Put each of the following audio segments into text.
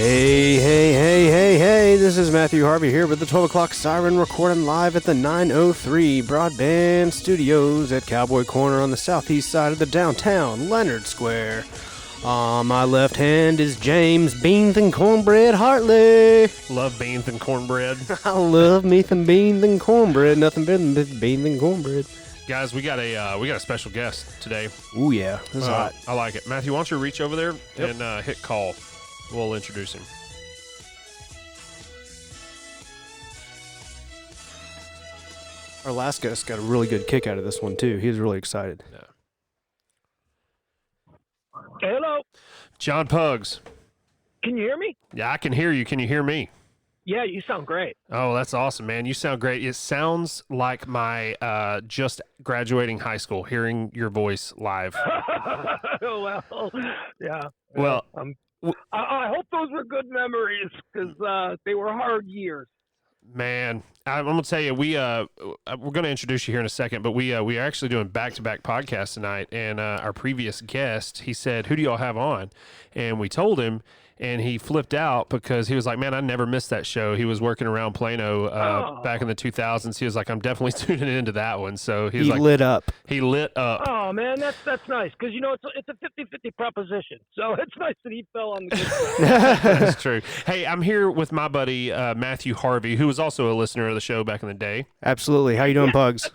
Hey, this is Matthew Harvey here with the 12 o'clock siren recording live at the 903 Broadband Studios at Cowboy Corner on the southeast side of the downtown Leonard Square. On my left hand is James Beans and Cornbread Hartley. Love beans and cornbread. I love me some beans and cornbread. Nothing better than beans and cornbread. Guys, we got a special guest today. Ooh, yeah. This is hot. I like it. Matthew, why don't you reach over there and hit call? We'll introduce him. Our last guest got a really good kick out of this one, too. He was really excited. Yeah. Hello. John Pugs. Can you hear me? Yeah, I can hear you. Can you hear me? Yeah, you sound great. Oh, that's awesome, man. You sound great. It sounds like my just graduating high school, hearing your voice live. Well, yeah. Well, I hope those were good memories because they were hard years. Man, I'm going to tell you, we're going to introduce you here in a second, but we are actually doing back-to-back podcasts tonight, and our previous guest, he said, who do y'all have on? And we told him, and he flipped out because he was like, man, I never missed that show. He was working around Plano back in the 2000s. He was like, I'm definitely tuning into that one. So he was like, lit up. He lit up. Oh, man, that's nice because, you know, it's a 50-50 proposition. So it's nice that he fell on the good side. That's true. Hey, I'm here with my buddy Matthew Harvey, who was also a listener of the show back in the day. Absolutely. How you doing, Pugs?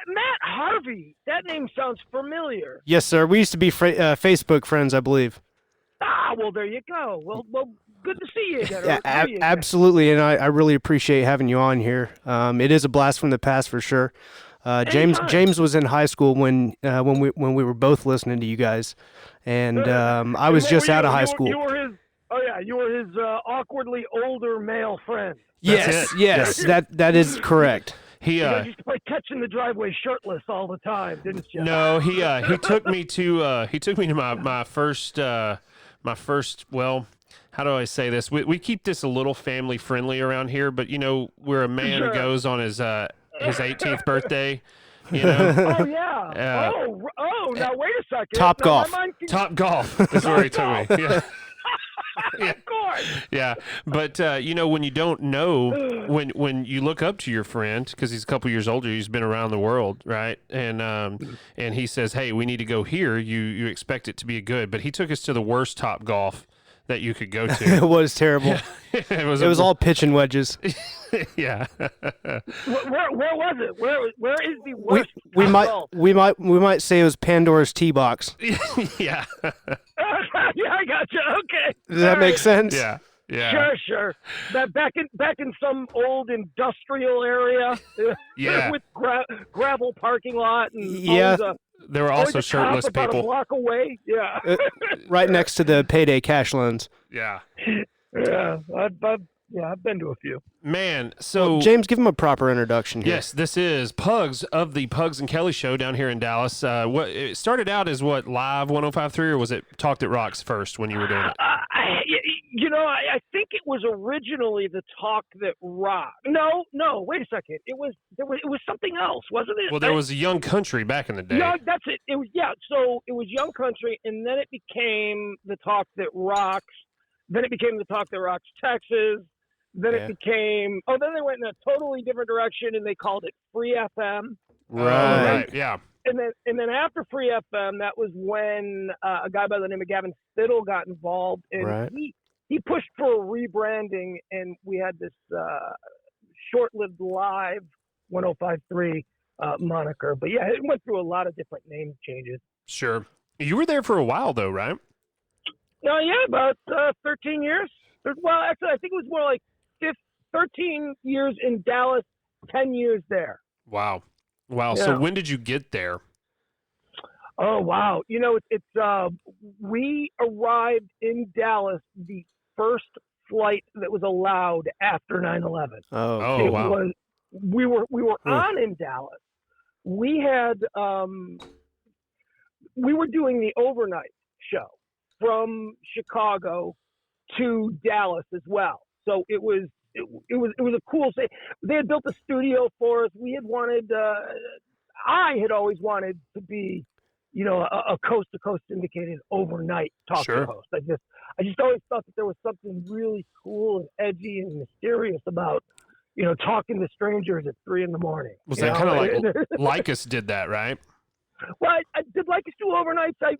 Matt Harvey. That name sounds familiar. Yes, sir. We used to be Facebook friends, I believe. Ah, well, there you go. Well, good to see you again. Yeah, absolutely, and I really appreciate having you on here. It is a blast from the past for sure. James was in high school when we were both listening to you guys, and I was just out of high school. You were his awkwardly older male friend. Yes, that is correct. You guys used to play catch in the driveway shirtless all the time, didn't you? No, he took me to my first. Well, how do I say this? We keep this a little family friendly around here, but you know, we're a man who goes on his 18th birthday. You know? Oh yeah. Now wait a second. Top golf is where he took me. Yeah. Yeah. Of course. Yeah, but you know, when you don't know, when you look up to your friend because he's a couple years older, he's been around the world, right? And he says, "Hey, we need to go here." You expect it to be good, but he took us to the worst Top Golf that you could go to. It was terrible. Yeah. It was all pitching wedges. Yeah. Where was it? Where is the worst? We might say it was Pandora's Tee Box. Yeah. Yeah, I got you. Okay. Does that make sense? Yeah. Yeah. Sure. Back in some old industrial area. Yeah. With gravel parking lot and there were also shirtless about people. A block away. Yeah. Right next to the payday cash loans. Yeah. Yeah. I've been to a few. Man, so James, give him a proper introduction here. Yes, this is Pugs of the Pugs and Kelly Show down here in Dallas. What it started out as what, live 105.3, or was it Talk That Rocks first when you were doing it? I think it was originally the Talk That Rock. No, wait a second. It was something else, wasn't it? Well, there was a Young Country back in the day. Yeah, that's it. It was So it was Young Country, and then it became the Talk That Rocks. Then it became the Talk That Rocks Texas. Then it became. Then they went in a totally different direction, and they called it Free FM. Right. Yeah. And then after Free FM, that was when a guy by the name of Gavin Spittle got involved, and he pushed for a rebranding, and we had this short-lived live 105.3 moniker. But yeah, it went through a lot of different name changes. Sure. You were there for a while, though, right? No, yeah, about 13 years. Well, actually, I think it was more like 13 years in Dallas, 10 years there. Wow. Yeah. So when did you get there? Oh, wow. You know, it's we arrived in Dallas the first flight that was allowed after 9/11. Oh, wow. We were on in Dallas. We had we were doing the overnight show from Chicago to Dallas as well. So it was a cool thing. They had built a studio for us. We had wanted. I had always wanted to be, a coast-to-coast syndicated overnight talk show host. I just always thought that there was something really cool and edgy and mysterious about, talking to strangers at 3 a.m. Was that kind of like Lycus did that, right? Well, I did Lycus do overnights. I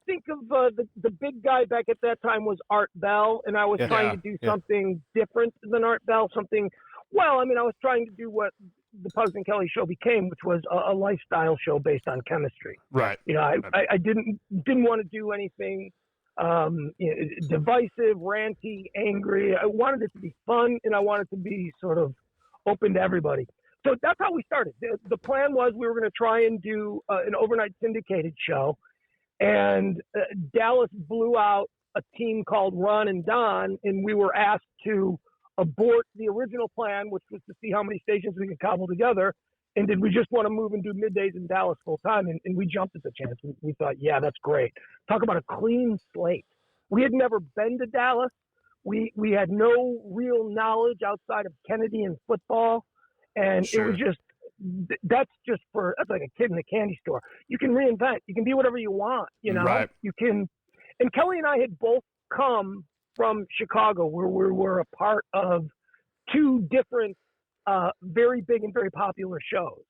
think of the big guy back at that time was Art Bell, and I was trying to do something different than Art Bell. I was trying to do what the Pugs and Kelly Show became, which was a lifestyle show based on chemistry. Right. I didn't want to do anything divisive, ranty, angry. I wanted it to be fun, and I wanted to be sort of open to everybody. So that's how we started. The plan was we were going to try and do an overnight syndicated show, and Dallas blew out a team called Ron and Don, and we were asked to abort the original plan, which was to see how many stations we could cobble together, and did we just want to move and do middays in Dallas full time? And we jumped at the chance. We thought, yeah, that's great. Talk about a clean slate. We had never been to Dallas. We had no real knowledge outside of Kennedy and football. And it was just, that's like a kid in a candy store. You can reinvent. You can be whatever you want, Right. You can. And Kelly and I had both come from Chicago, where we were a part of 2 different very big and very popular shows.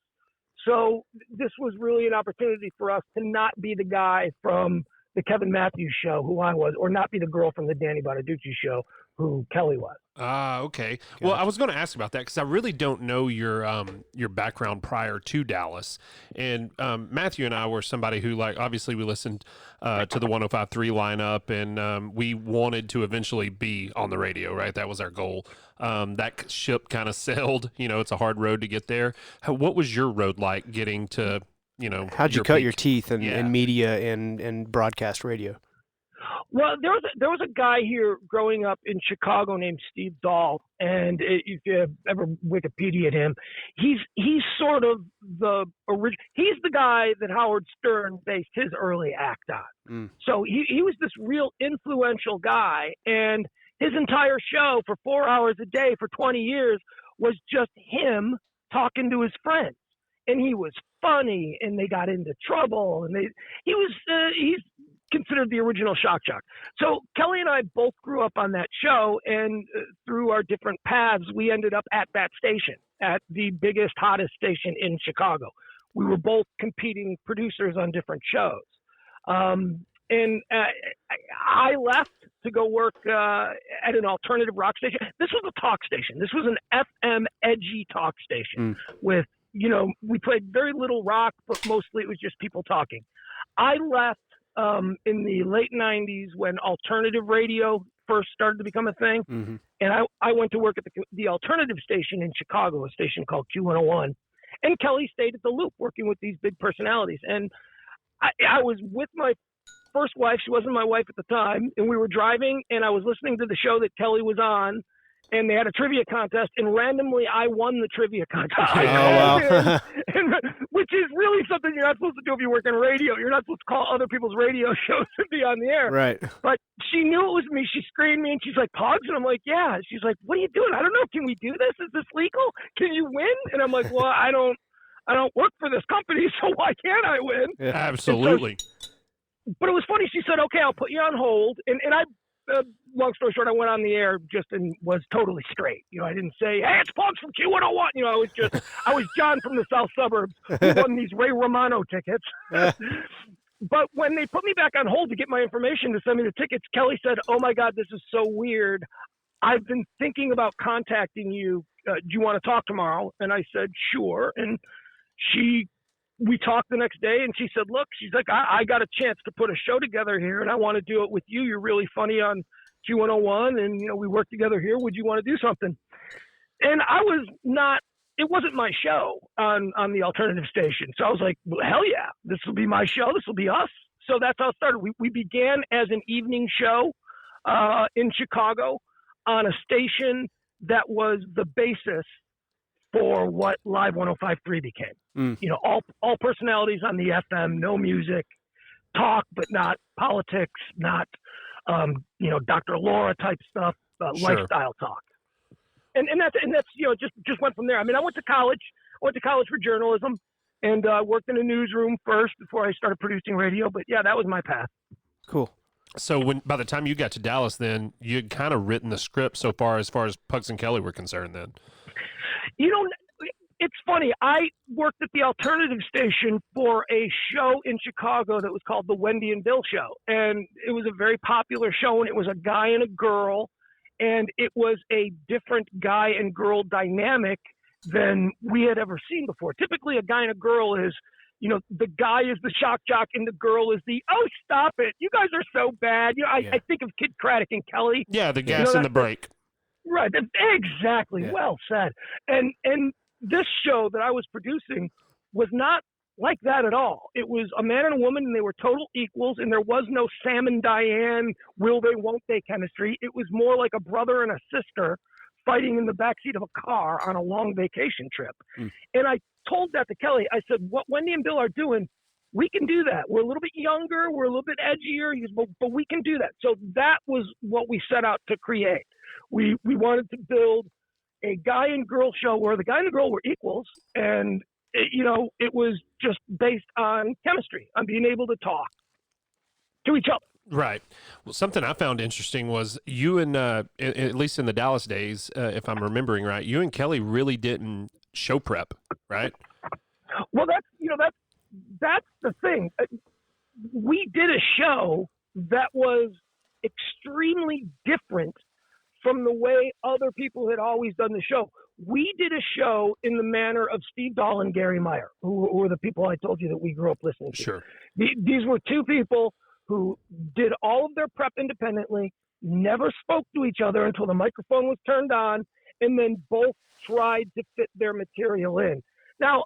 So this was really an opportunity for us to not be the guy from the Kevin Matthews Show, who I was, or not be the girl from the Danny Bonaducci Show, who Kelly was. Okay. Well, I was going to ask about that because I really don't know your background prior to Dallas. And Matthew and I were somebody who, obviously we listened to the 105.3 lineup, and we wanted to eventually be on the radio, right? That was our goal. That ship kind of sailed. It's a hard road to get there. What was your road like getting to, how'd you cut your teeth in media and broadcast radio? Well, there was a guy here growing up in Chicago named Steve Dahl, and if you ever Wikipedia'd him, he's sort of the original. He's the guy that Howard Stern based his early act on. So he was this real influential guy, and his entire show for 4 hours a day for 20 years was just him talking to his friends, and he was funny, and they got into trouble, and he's considered the original shock jock. So Kelly and I both grew up on that show, and through our different paths, we ended up at that station, at the biggest, hottest station in Chicago. We were both competing producers on different shows. And I left to go work at an alternative rock station. This was a talk station. This was an FM edgy talk station with, we played very little rock, but mostly it was just people talking. I left in the late 90s when alternative radio first started to become a thing. And I went to work at the alternative station in Chicago, a station called Q101. And Kelly stayed at the Loop working with these big personalities. And I was with my first wife. She wasn't my wife at the time. And we were driving, and I was listening to the show that Kelly was on. And they had a trivia contest, and randomly I won the trivia contest. Which is really something you're not supposed to do if you work in radio. You're not supposed to call other people's radio shows and be on the air. Right. But she knew it was me. She screened me, and she's like, "Pugs?" And I'm like, "Yeah." She's like, "What are you doing?" I don't know. Can we do this? Is this legal? Can you win? And I'm like, "Well, I don't work for this company, so why can't I win?" Yeah, absolutely. But it was funny. She said, "Okay, I'll put you on hold," and I. Long story short, I went on the air just and was totally straight. I didn't say, "Hey, it's Pugs from Q101." I was John from the South Suburbs who won these Ray Romano tickets. But when they put me back on hold to get my information to send me the tickets, Kelly said, "Oh my God, this is so weird. I've been thinking about contacting you. Do you want to talk tomorrow?" And I said, "Sure." And we talked the next day, and she said, "Look," she's like, I got a chance to put a show together here, and I want to do it with you. You're really funny on Q101, and, we work together here. Would you want to do something?" And it wasn't my show on the alternative station. So I was like, well, hell yeah, this will be my show. This will be us. So that's how it started. We began as an evening show in Chicago on a station that was the basis for what Live 105.3 became. All personalities on the FM, no music, talk, but not politics, not, Dr. Laura type stuff, lifestyle talk. And that's just went from there. I mean, I went to college for journalism, and worked in a newsroom first before I started producing radio. But yeah, that was my path. Cool. So by the time you got to Dallas, then you'd kind of written the script so far as Pugs and Kelly were concerned. Then, it's funny. I worked at the alternative station for a show in Chicago that was called The Wendy and Bill Show, and it was a very popular show. And it was a guy and a girl, and it was a different guy and girl dynamic than we had ever seen before. Typically, a guy and a girl is, the guy is the shock jock and the girl is the, oh, stop it, you guys are so bad. I think of Kid Craddock and Kelly. Yeah, the gas and the brake. Right, exactly. Yeah. Well said. And this show that I was producing was not like that at all. It was a man and a woman, and they were total equals, and there was no Sam and Diane, will they, won't they chemistry. It was more like a brother and a sister fighting in the backseat of a car on a long vacation trip. And I told that to Kelly. I said, what Wendy and Bill are doing, we can do that. We're a little bit younger. We're a little bit edgier, but we can do that. So that was what we set out to create. We wanted to build a guy and girl show where the guy and the girl were equals. And, it was just based on chemistry, on being able to talk to each other. Right. Well, something I found interesting was you and, at least in the Dallas days, if I'm remembering right, you and Kelly really didn't show prep, right? Well, that's the thing. We did a show that was extremely different from the way other people had always done the show. We did a show in the manner of Steve Dahl and Gary Meyer, who were the people I told you that we grew up listening to. Sure. These were two people who did all of their prep independently, never spoke to each other until the microphone was turned on, and then both tried to fit their material in. Now,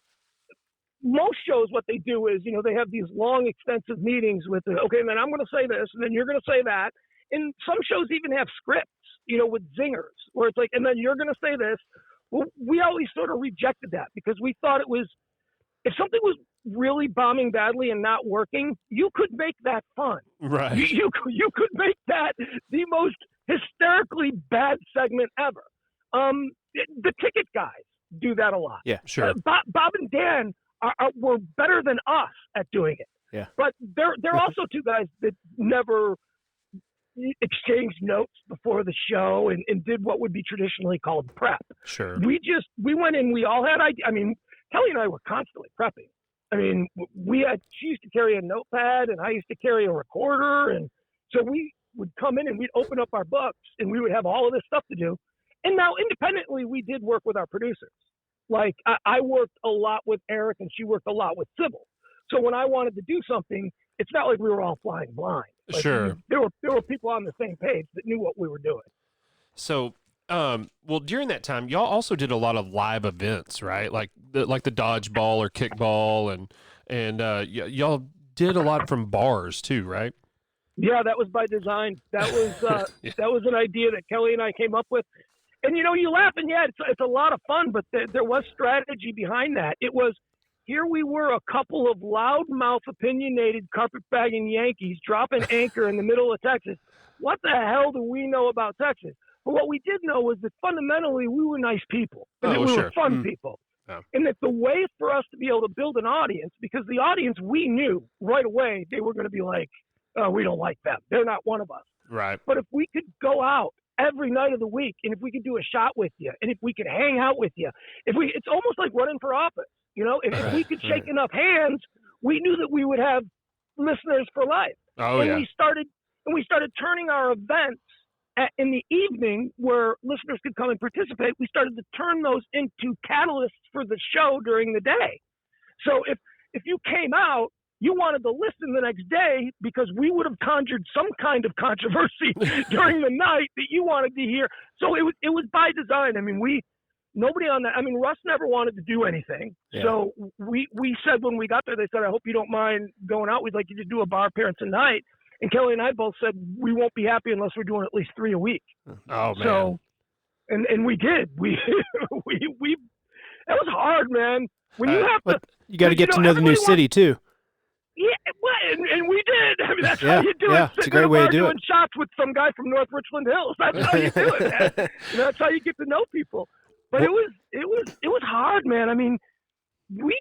most shows, what they do is, they have these long, extensive meetings with, okay, and then I'm going to say this, and then you're going to say that. And some shows even have scripts, with zingers, where it's like, and then you're going to say this. Well, we always sort of rejected that because we thought it was, if something was really bombing badly and not working, you could make that fun. Right. You could make that the most hysterically bad segment ever. The ticket guys do that a lot. Yeah, sure. Bob and Dan were better than us at doing it. Yeah. But they're also two guys that never exchanged notes before the show and did what would be traditionally called prep. Sure. We went in, we all had ideas. I mean, Kelly and I were constantly prepping. I mean, she used to carry a notepad and I used to carry a recorder. And so we would come in and we'd open up our books and we would have all of this stuff to do. And now independently, we did work with our producers. Like I worked a lot with Eric and she worked a lot with Sybil. So when I wanted to do something, it's not like we were all flying blind. Like, sure. There were people on the same page that knew what we were doing. So, well, during that time, y'all also did a lot of live events, right? Like the dodgeball or kickball, and y'all did a lot from bars too, right? Yeah, that was by design. That was that was an idea that Kelly and I came up with. And you laugh, and yeah, it's a lot of fun, but there was strategy behind that. It was, here we were, a couple of loudmouth, opinionated, carpetbagging Yankees dropping anchor in the middle of Texas. What the hell do we know about Texas? But what we did know was that fundamentally we were nice people, and that we were fun people. Oh. And that the way for us to be able to build an audience, because the audience, we knew right away they were going to be like, oh, we don't like them. They're not one of us. Right. But if we could go out every night of the week, and if we could do a shot with you, and if we could hang out with you, it's almost like running for office. If we could shake enough hands, we knew that we would have listeners for life. Oh, and we started turning our events in the evening where listeners could come and participate. We started to turn those into catalysts for the show during the day. So if you came out, you wanted to listen the next day because we would have conjured some kind of controversy during the night that you wanted to hear. So it was by design. I mean, nobody on that. I mean, Russ never wanted to do anything. Yeah. So we said when we got there, they said, I hope you don't mind going out. We'd like you to do a bar appearance a night. And Kelly and I both said, we won't be happy unless we're doing at least 3 a week. Oh, man. So, and we did. We that was hard, man. When you have to, you got to get to know the new city too. Yeah, well, and we did. I mean, that's how you do it. Yeah, it's a great way to do it. Doing shots with some guy from North Richland Hills. That's how you do it, man. That's how you get to know people. But it was hard, man. I mean, we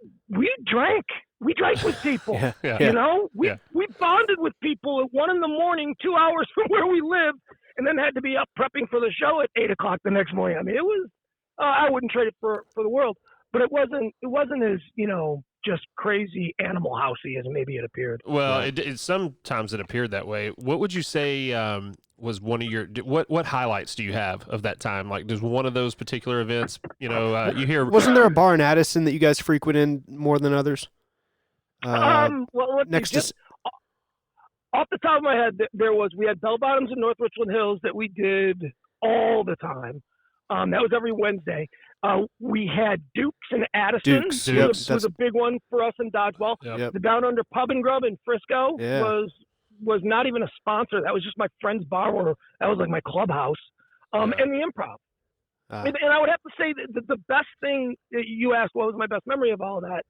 drank. We drank with people. You know, we bonded with people at 1 a.m, 2 hours from where we live, and then had to be up prepping for the show at 8 o'clock the next morning. I mean, it was. I wouldn't trade it for the world, but it wasn't as, you know, just crazy Animal Housey as maybe it appeared. Well, it sometimes it appeared that way. What would you say was one of your what highlights do you have of that time? Like, does one of those particular events, you know, you hear? Wasn't there a bar in Addison that you guys frequented more than others? Well, next to off the top of my head, we had Bell Bottoms in North Richland Hills that we did all the time. That was every Wednesday. We had Duke's in Addison. Dukes. Was a big one for us in dodgeball. Yep. The Down Under Pub and Grub in Frisco was not even a sponsor. That was just my friend's bar. That was like my clubhouse. And the Improv. And I would have to say that the best thing that you asked, what was my best memory of all that?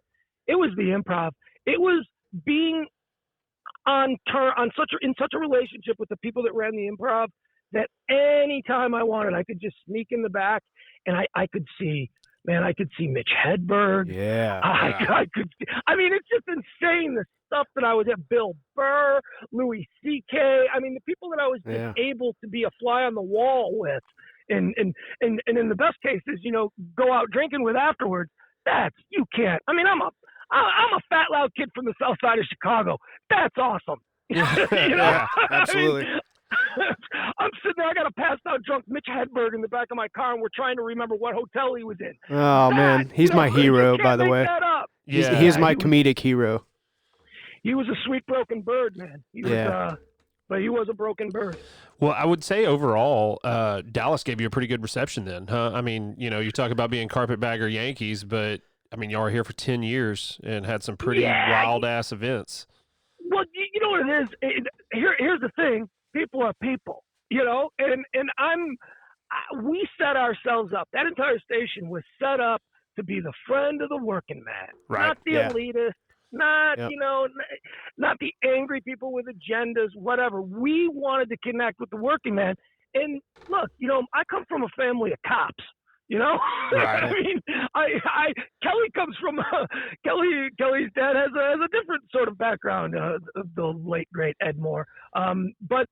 It was the Improv. It was being in such a relationship with the people that ran the Improv, that anytime I wanted, I could just sneak in the back, and I could see Mitch Hedberg. Yeah. I could. I mean, it's just insane the stuff that I was at. Bill Burr, Louis C.K. I mean, the people that I was just able to be a fly on the wall with, and in the best cases, you know, go out drinking with afterwards. You can't. I mean, I'm a fat loud kid from the south side of Chicago. That's awesome. You know? Absolutely. I mean, I'm sitting there. I got a passed out drunk Mitch Hedberg in the back of my car, and we're trying to remember what hotel he was in. Oh man, he's my hero, by the way. Yeah, he's my comedic hero. He was a sweet broken bird, man. He was, but he was a broken bird. Well, I would say overall, Dallas gave you a pretty good reception then, huh? I mean, you know, you talk about being carpetbagger Yankees, but I mean, y'all were here for 10 years and had some pretty wild ass events. Well, you know what it is. Here's the thing. People are people, you know, and we set ourselves up. That entire station was set up to be the friend of the working man, not the elitist, not the angry people with agendas, whatever. We wanted to connect with the working man. And look, you know, I come from a family of cops. You know, right. I mean, Kelly comes from Kelly's dad has a different sort of background, the late great Ed Moore. But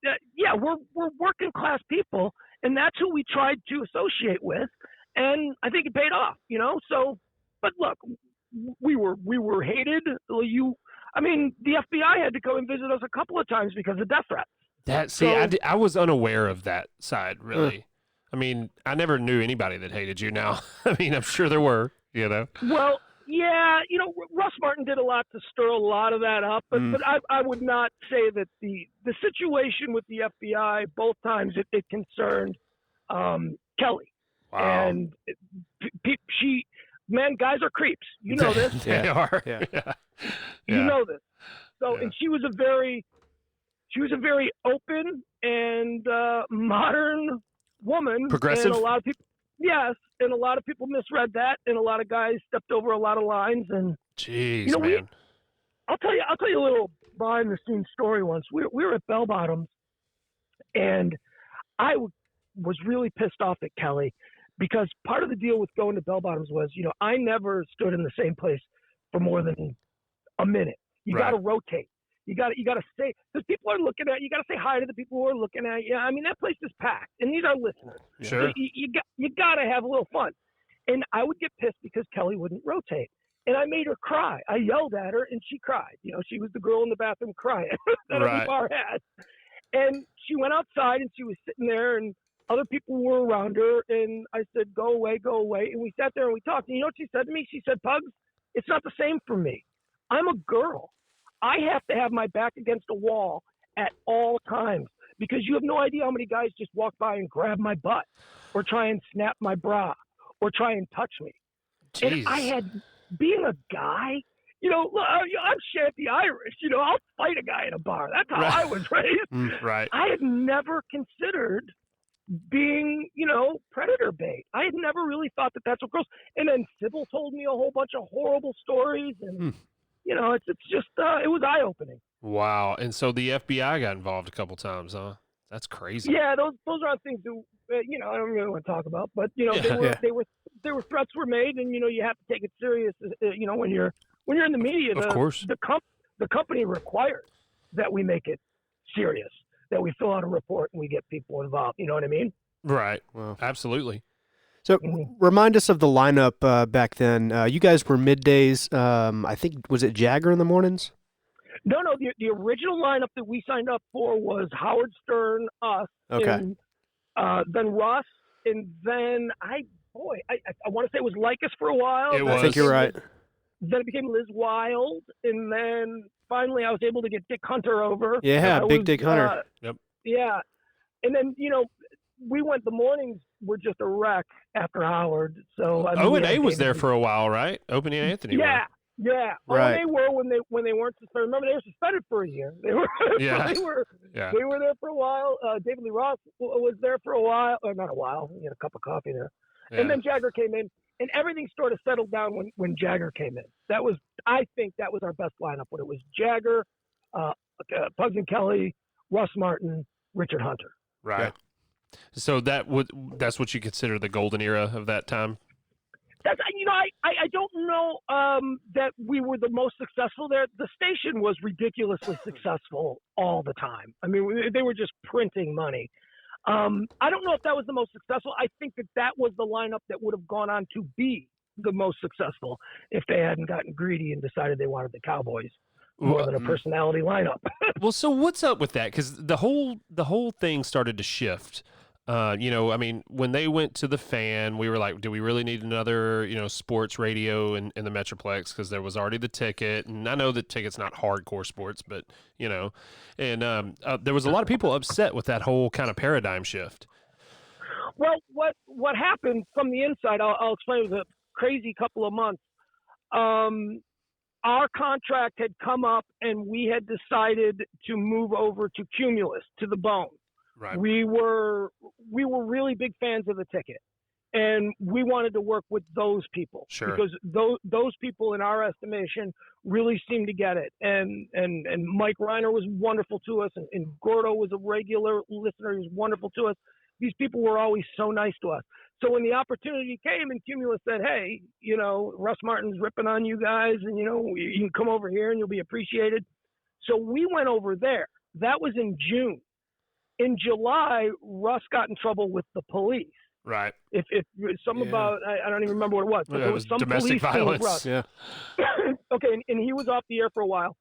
we're working class people, and that's who we tried to associate with, and I think it paid off. You know, so but look, we were hated. I mean, the FBI had to come and visit us a couple of times because of death threats. I was unaware of that side, really. I mean, I never knew anybody that hated you now. I mean, I'm sure there were, you know. Well, yeah, you know, Russ Martin did a lot to stir a lot of that up, but I would not say that the situation with the FBI, both times it concerned Kelly. Wow. And guys are creeps. You know this. They are. Yeah. You know this. So, and she was a very open and modern woman, progressive, and a lot of people misread that, and a lot of guys stepped over a lot of lines. And jeez, you know, man, I'll tell you a little behind the scenes story. Once we were at Bell Bottoms, and I was really pissed off at Kelly because part of the deal with going to Bell Bottoms was, you know, I never stood in the same place for more than a minute. You got to rotate. You got to say, because people are looking at you. Got to say hi to the people who are looking at you. I mean, that place is packed, and these are listeners. Sure. So you got to have a little fun. And I would get pissed because Kelly wouldn't rotate, and I made her cry. I yelled at her, and she cried. You know, she was the girl in the bathroom crying that every bar has. And she went outside, and she was sitting there, and other people were around her. And I said, "Go away, go away." And we sat there and we talked. And you know what she said to me? She said, "Pugs, it's not the same for me. I'm a girl. I have to have my back against a wall at all times because you have no idea how many guys just walk by and grab my butt or try and snap my bra or try and touch me." Jeez. And I had, being a guy, you know, I'm Shanty Irish, you know, I'll fight a guy in a bar. That's how I was raised. Right. I had never considered being, you know, predator bait. I had never really thought that that's what girls. And then Sybil told me a whole bunch of horrible stories, and you know, it's just it was eye opening. Wow. And so the FBI got involved a couple times, huh? That's crazy. Yeah, those aren't things that I don't really want to talk about. But they were threats were made, and you have to take it serious. When you're in the media, Of course, the company requires that we make it serious, that we fill out a report and we get people involved. You know what I mean? Right. Well, absolutely. So remind us of the lineup back then. You guys were middays. I think, was it Jagger in the mornings? No. The original lineup that we signed up for was Howard Stern, us, and then Russ, and then I want to say it was Lycus for a while. I think you're right. Then it became Liz Wild, and then finally I was able to get Dick Hunter over. Yeah, Dick Hunter. Yep. Yeah, and then we went. The mornings were just a wreck after Howard. So O&A was there for a while, right? Opie and Anthony. Yeah. Right. They were when they weren't suspended. Remember, they were suspended for a year. They were. Yeah. They were there for a while. David Lee Roth was there for a while, or not a while. He had a cup of coffee there, and then Jagger came in, and everything sort of settled down when Jagger came in. I think that was our best lineup when it was Jagger, Pugs and Kelly, Russ Martin, Richard Hunter. Right. So that's what you consider the golden era of that time? That's, I don't know that we were the most successful there. The station was ridiculously successful all the time. I mean, they were just printing money. I don't know if that was the most successful. I think that was the lineup that would have gone on to be the most successful if they hadn't gotten greedy and decided they wanted the Cowboys more than a personality lineup. Well, so what's up with that? Because the whole thing started to shift. I mean, when they went to the Fan, we were like, do we really need another, sports radio in the Metroplex? Because there was already the Ticket, and I know the Ticket's not hardcore sports, but and there was a lot of people upset with that whole kind of paradigm shift. Well, what happened from the inside, I'll explain. It was a crazy couple of months. Our contract had come up, and we had decided to move over to Cumulus, to the Bone. Right. We were really big fans of the Ticket, and we wanted to work with those people. Sure. Because those people, in our estimation, really seemed to get it. And Mike Reiner was wonderful to us, and Gordo was a regular listener. He was wonderful to us. These people were always so nice to us. So when the opportunity came and Cumulus said, hey, Russ Martin's ripping on you guys, and, you can come over here and you'll be appreciated. So we went over there. That was in June. In July, Russ got in trouble with the police. Right. If about, I don't even remember what it was, but there was some domestic police violence. Russ. Yeah. Okay, and he was off the air for a while.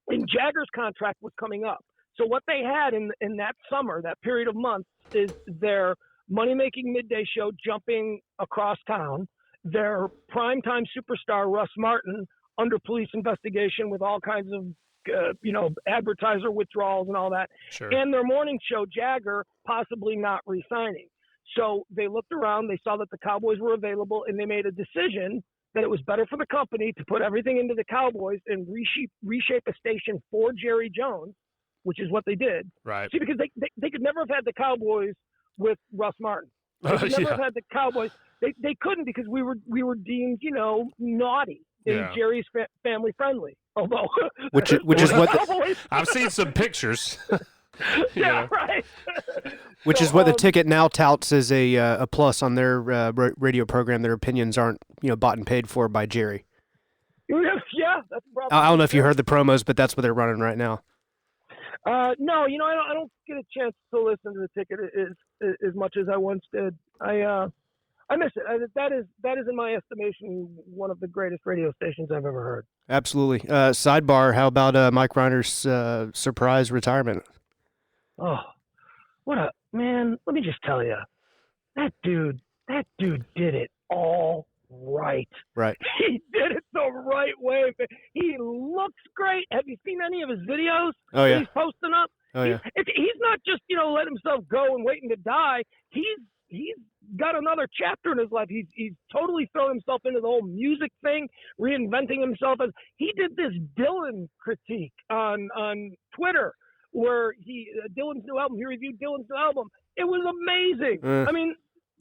And Jagger's contract was coming up. So what they had in that summer, that period of months, is their money-making midday show jumping across town, their primetime superstar Russ Martin under police investigation with all kinds of advertiser withdrawals and all that, sure, and their morning show Jagger possibly not re-signing. So they looked around, they saw that the Cowboys were available, and they made a decision that it was better for the company to put everything into the Cowboys and reshape a station for Jerry Jones, which is what they did. Right. See, because they could never have had the Cowboys with Russ Martin. They could never have had the Cowboys. They couldn't, because we were deemed, naughty and Jerry's family friendly. Although, which is what I've seen some pictures. Yeah, right. Which is what the Ticket now touts as a plus on their radio program. Their opinions aren't bought and paid for by Jerry. Yeah, that's a problem. I don't know if you heard the promos, but that's what they're running right now. No, I don't get a chance to listen to the Ticket as much as I once did. I miss it. That is, in my estimation, one of the greatest radio stations I've ever heard. Absolutely. Sidebar: how about Mike Reiner's surprise retirement? Oh, what a man! Let me just tell you, that dude did it all right. Right. He did it the right way. He looks great. Have you seen any of his videos? Oh yeah. He's posting up. Oh yeah. He's not just let himself go and waiting to die. He's got another chapter in his life. He's totally thrown himself into the whole music thing, reinventing himself. As he did this Dylan critique on Twitter, where Dylan's new album. He reviewed Dylan's new album. It was amazing. I mean,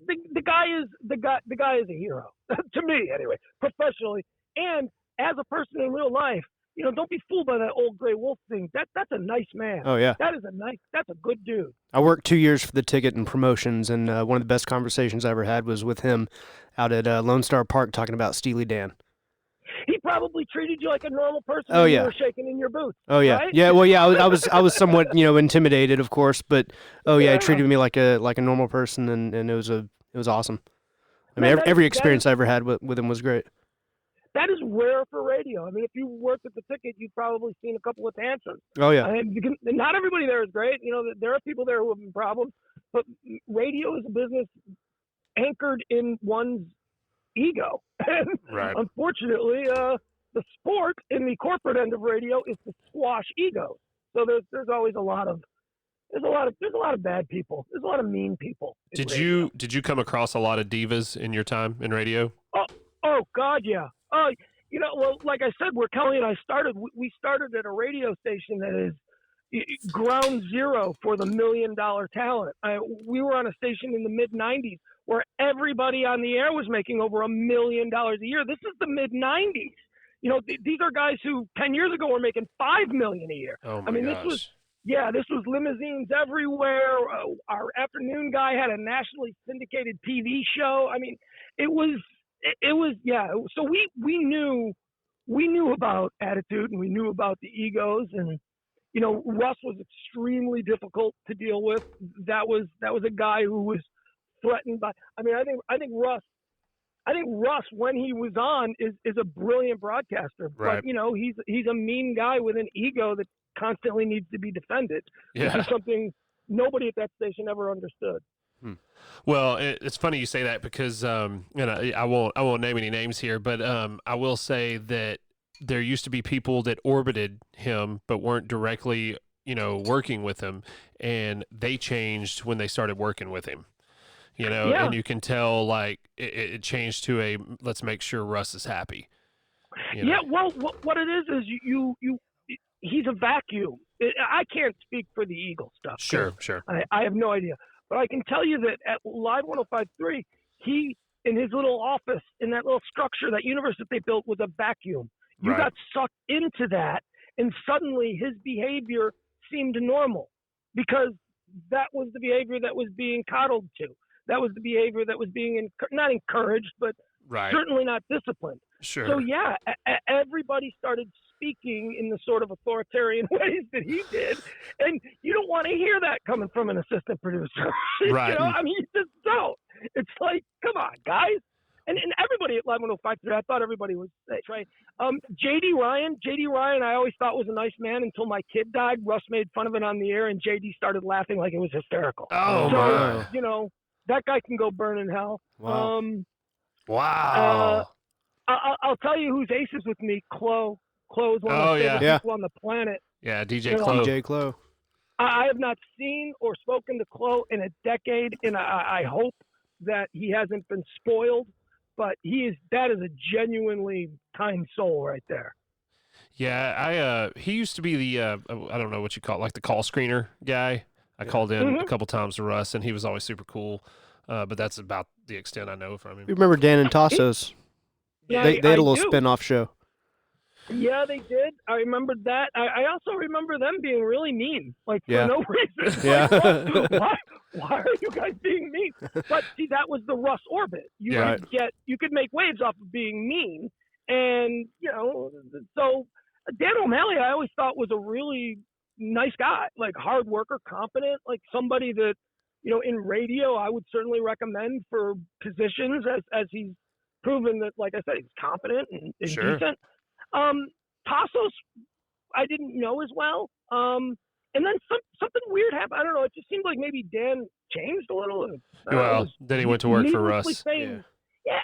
the guy is a hero to me, anyway, professionally, and as a person in real life. don't be fooled by that old gray wolf thing. That's a nice man. Oh, yeah. That's a good dude. I worked 2 years for the ticket and promotions, and one of the best conversations I ever had was with him out at Lone Star Park talking about Steely Dan. He probably treated you like a normal person Oh, when yeah. you were shaking in your boots. Oh, yeah. Right? Yeah, well, yeah, I was somewhat, intimidated, of course, but, oh, yeah, he Yeah. treated me like a normal person, and it was awesome. I mean, Man, every experience I ever had with him was great. That is rare for radio. I mean, if you worked at the ticket, you've probably seen a couple of tantrums. Oh, yeah. I mean, not everybody there is great. There are people there who have problems, but radio is a business anchored in one's ego. And Right. unfortunately, the sport in the corporate end of radio is to squash egos. So there's always a lot of bad people. There's a lot of mean people. Did you come across a lot of divas in your time in radio? Oh God, yeah. Well, like I said, where Kelly and I started, we started at a radio station that is ground zero for the $1 million talent. We were on a station in the mid '90s where everybody on the air was making over $1 million a year. This is the mid '90s. These are guys who 10 years ago were making $5 million a year. Oh my gosh. This was limousines everywhere. Our afternoon guy had a nationally syndicated TV show. I mean, it was. So we knew about attitude, and we knew about the egos, and Russ was extremely difficult to deal with. That was a guy who was threatened by. I mean, I think Russ when he was on is a brilliant broadcaster, right. but he's a mean guy with an ego that constantly needs to be defended. Yeah. Which is something nobody at that station ever understood. Well, it's funny you say that because I won't name any names here, but I will say that there used to be people that orbited him but weren't directly working with him, and they changed when they started working with him. Yeah. And you can tell like it changed to a let's make sure Russ is happy. Yeah, well, what it is you he's a vacuum. I can't speak for the Eagle stuff. Sure. I have no idea. But I can tell you that at Live 105.3, he, in his little office, in that little structure, that universe that they built was a vacuum. You Right. got sucked into that, and suddenly his behavior seemed normal because that was the behavior that was being coddled to. That was the behavior that was being not encouraged, but Right. certainly not disciplined. Sure. So, yeah, everybody started speaking in the sort of authoritarian ways that he did. And you don't want to hear that coming from an assistant producer. Right. I mean, you just don't. It's like, come on, guys. And everybody at Live 105.3, I thought everybody was safe, right? J.D. Ryan, I always thought was a nice man until my kid died. Russ made fun of it on the air, and J.D. started laughing like it was hysterical. Oh, so, my. That guy can go burn in hell. Wow. Wow. I'll tell you who's aces with me. Chloe. Chloe is one of my favorite people on the planet. Yeah, DJ Chloe. DJ Chloe. I have not seen or spoken to Chloe in a decade, and I hope that he hasn't been spoiled. But that is a genuinely kind soul right there. Yeah, he used to be the I don't know what you call it, like the call screener guy. I called in a couple times to Russ, and he was always super cool. But that's about the extent I know from him. You remember Dan and Tassos? Yeah, They had a little do. spin-off show. Yeah, they did. I remembered that. I also remember them being really mean, like for no reason. Yeah. Like, why are you guys being mean? But see, that was the Russ orbit. You could make waves off of being mean, and so Dan O'Malley, I always thought was a really nice guy, like hard worker, competent, like somebody that in radio I would certainly recommend for positions as he's proven that, like I said, he's competent and decent. Tassos, I didn't know as well. And then something weird happened. I don't know. It just seemed like maybe Dan changed a little. Then he went to work for Russ. Yeah,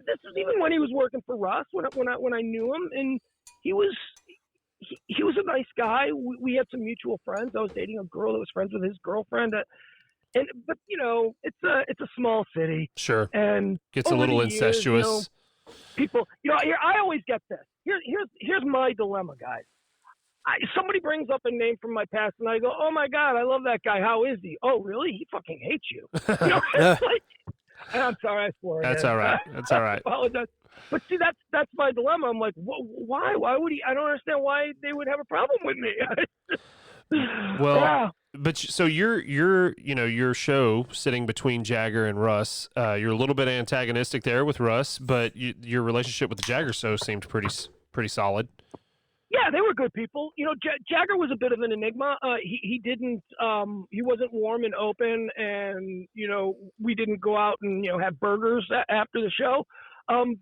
this was even when he was working for Russ. When I knew him, and he was a nice guy. We had some mutual friends. I was dating a girl that was friends with his girlfriend. But it's a small city. Sure. And gets a little incestuous. People, I always get this. Here's my dilemma, guys. Somebody brings up a name from my past, and I go, "Oh my God, I love that guy. How is he? Oh, really? He fucking hates you." It's like, I'm sorry, I swore. That's again. all right. That's all right. I apologize. But see, that's my dilemma. I'm like, why? Why would he? I don't understand why they would have a problem with me. Well, yeah. but so your show sitting between Jagger and Russ. You're a little bit antagonistic there with Russ, but your relationship with the Jagger show seemed pretty solid. Yeah, they were good people. You know, Jagger was a bit of an enigma. He didn't he wasn't warm and open, and you know, we didn't go out and have burgers after the show.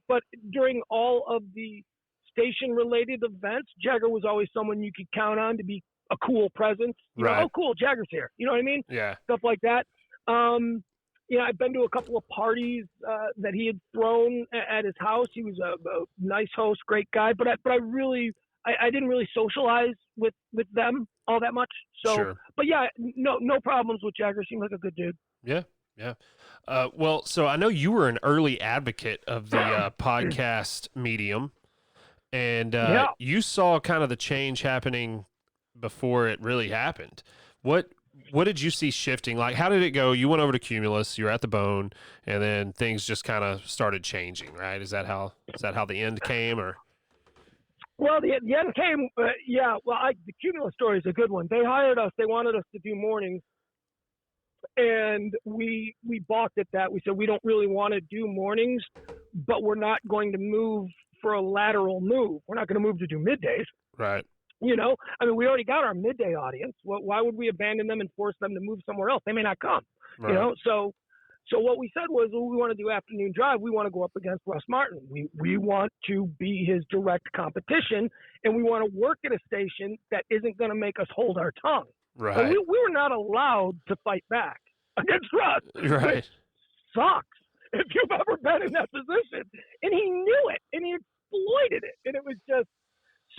But during all of the station related events, Jagger was always someone you could count on to be a cool presence. You know, oh cool, Jagger's here. You know what I mean? Yeah. Stuff like that. I've been to a couple of parties that he had thrown at his house. He was a nice host, great guy, but I really I didn't really socialize with them all that much. So, sure. But yeah, no problems with Jagger. Seemed like a good dude. Yeah. Yeah. Well, so I know you were an early advocate of the podcast medium, and you saw kind of the change happening before it really happened. What did you see shifting? Like, how did it go? You went over to Cumulus, you were at the Bone, and then things just kind of started changing, right? Is that how the end came, or? Well, the end came, yeah. Well, the Cumulus story is a good one. They hired us. They wanted us to do mornings, and we balked at that. We said we don't really want to do mornings, but we're not going to move for a lateral move. We're not going to move to do middays. Right. You know, I mean, we already got our midday audience. Why would we abandon them and force them to move somewhere else? They may not come. Right. You know, so what we said was, we want to do afternoon drive. We want to go up against Russ Martin. We want to be his direct competition, and we want to work at a station that isn't going to make us hold our tongue. Right. And we were not allowed to fight back against Russ. Right. Which sucks if you've ever been in that position. And he knew it, and he exploited it. And it was just,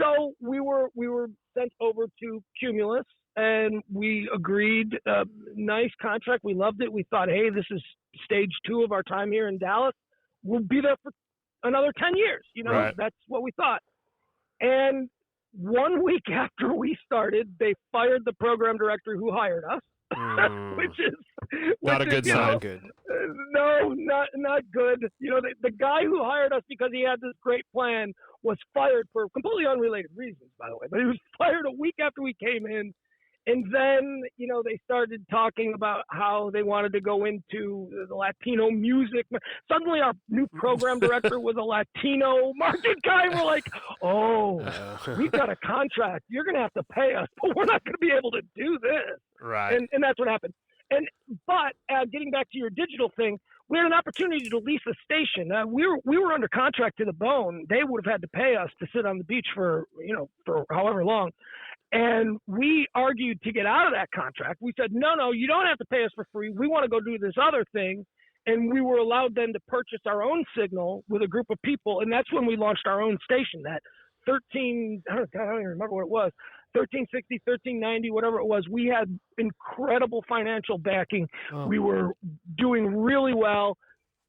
so we were sent over to Cumulus, and we agreed. Nice contract. We loved it. We thought, hey, this is stage 2 of our time here in Dallas. We'll be there for another 10 years. You know, right. That's what we thought. And 1 week after we started, they fired the program director who hired us, which is not a good sign. Good. No, not good. You know, the guy who hired us because he had this great plan was fired for completely unrelated reasons, by the way. But he was fired a week after we came in. And then, you know, they started talking about how they wanted to go into the Latino music. Suddenly our new program director was a Latino market guy. We're like, we've got a contract. You're going to have to pay us, but we're not going to be able to do this. Right. And that's what happened. But getting back to your digital thing, we had an opportunity to lease a station. We were under contract to the Bone. They would have had to pay us to sit on the beach for however long. And we argued to get out of that contract. We said, no, you don't have to pay us for free. We want to go do this other thing. And we were allowed then to purchase our own signal with a group of people. And that's when we launched our own station, that I don't even remember what it was, 1360, 1390, whatever it was. We had incredible financial backing. Oh. We were doing really well.